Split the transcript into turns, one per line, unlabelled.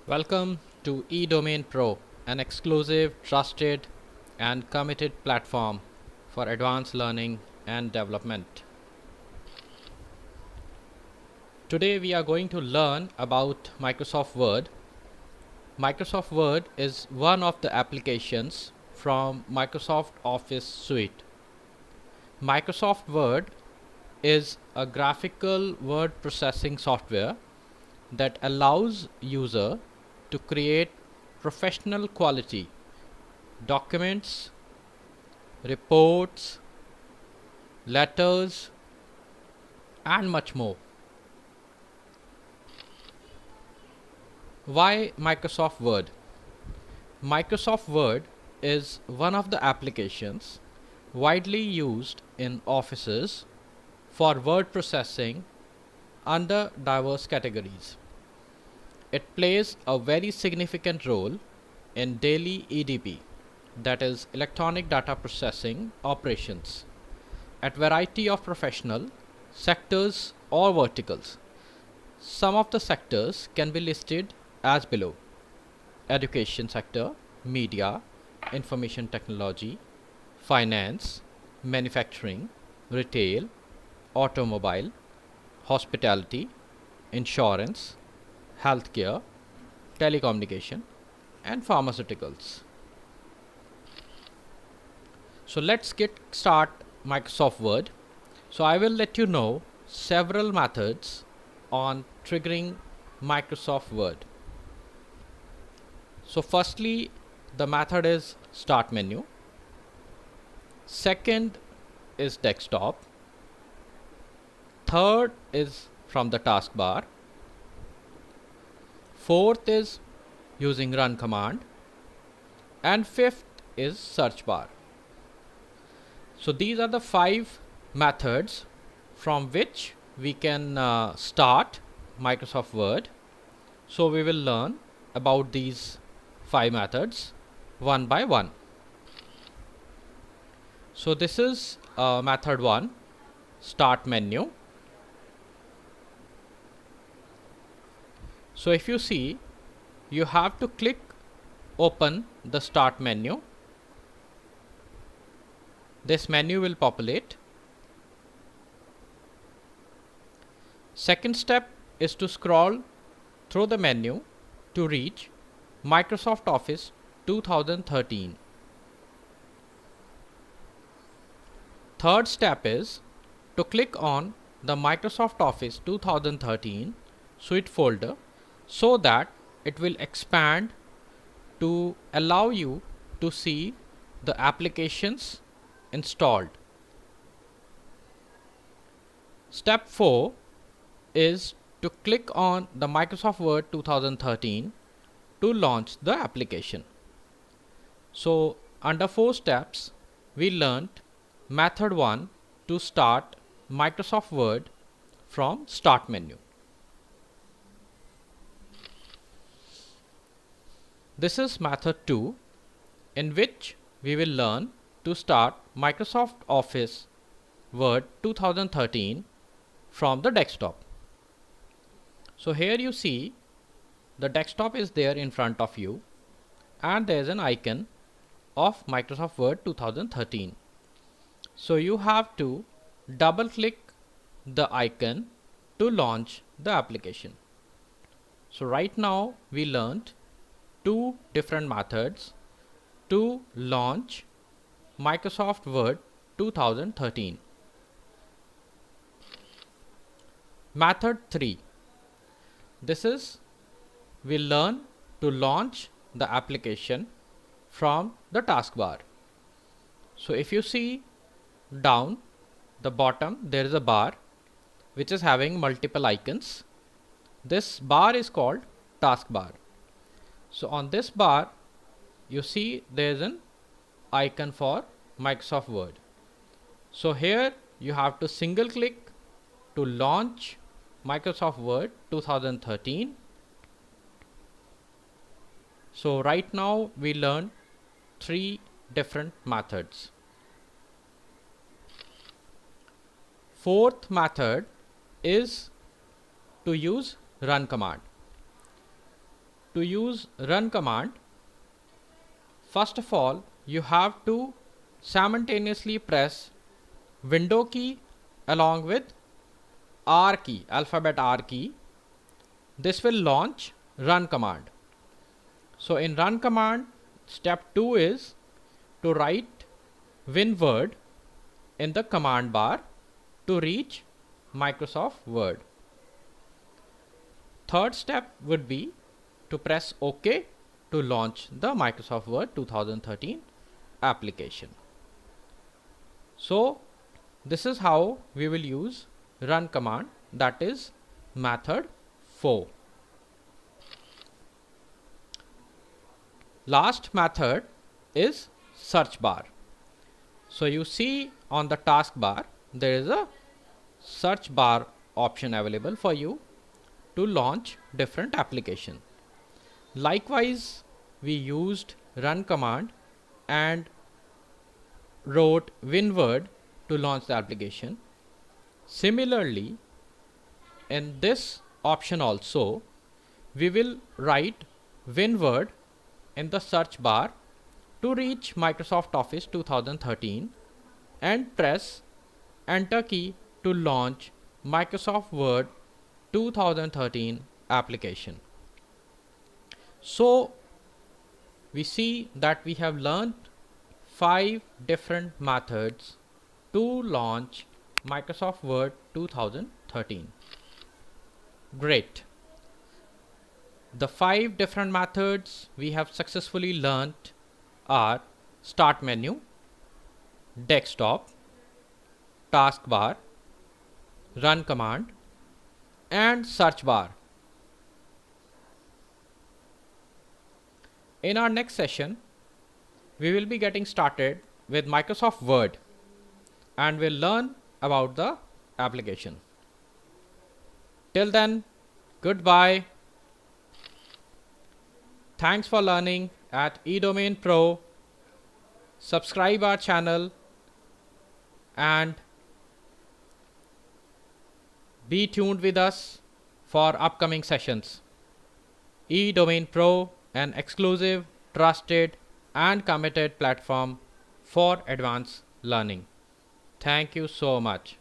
Welcome to eDomain Pro, an exclusive, trusted, and committed platform for advanced learning and development. Today we are going to learn about Microsoft Word. Microsoft Word is one of the applications from Microsoft Office Suite. Microsoft Word is a graphical word processing software that allows user to create professional quality documents, reports, letters, and much more. Why Microsoft Word? Microsoft Word is one of the applications widely used in offices for word processing under diverse categories. It plays a very significant role in daily EDP, that is electronic data processing operations, at variety of professional sectors or verticals. Some of the sectors can be listed as below: education sector, media, information technology, finance, manufacturing, retail, automobile, hospitality, insurance, healthcare, telecommunication, and pharmaceuticals. So let's get start Microsoft Word. So I will let you know several methods on triggering Microsoft Word. So firstly, the method is start menu. Second is desktop. Third is from the taskbar. Fourth is using run command. And fifth is search bar. So these are the 5 methods from which we can start Microsoft Word. So we will learn about these 5 methods one by one. So this is method 1, start menu. So if you see, you have to click open the start menu. This menu will populate. Second step is to scroll through the menu to reach Microsoft Office 2013. Third step is to click on the Microsoft Office 2013 suite folder so that it will expand to allow you to see the applications installed. Step 4 is to click on the Microsoft Word 2013 to launch the application. So under 4 steps, we learnt method 1 to start Microsoft Word from start menu. This is method 2, in which we will learn to start Microsoft Office Word 2013 from the desktop. So here you see the desktop is there in front of you and there is an icon of Microsoft Word 2013. So you have to double click the icon to launch the application. So right now we learned 2 different methods to launch Microsoft Word 2013. Method 3. This is we learn to launch the application from the taskbar. So if you see down the bottom, there is a bar which is having multiple icons. This bar is called taskbar. So on this bar, you see there is an icon for Microsoft Word. So here you have to single click to launch Microsoft Word 2013. So right now we learned 3 different methods. Fourth method is to use run command. to use run command, first of all, you have to simultaneously press window key along with R key, alphabet R key. This will launch run command. So in run command, step 2 is to write WinWord in the command bar to reach Microsoft Word. Third step would be to press OK to launch the Microsoft Word 2013 application. So this is how we will use run command, that is method 4. Last method is search bar. So you see on the taskbar there is a search bar option available for you to launch different applications. Likewise, we used run command and wrote WinWord to launch the application. Similarly, in this option also, we will write WinWord in the search bar to reach Microsoft Office 2013 and press enter key to launch Microsoft Word 2013 application. So we see that we have learned 5 different methods to launch Microsoft Word 2013. Great. The 5 different methods we have successfully learned are start menu, desktop, taskbar, run command, and search bar. In our next session, we will be getting started with Microsoft Word and we'll learn about the application. Till then, goodbye. Thanks for learning at eDomain Pro. Subscribe our channel and be tuned with us for upcoming sessions. eDomain Pro, an exclusive, trusted and committed platform for advanced learning. Thank you so much.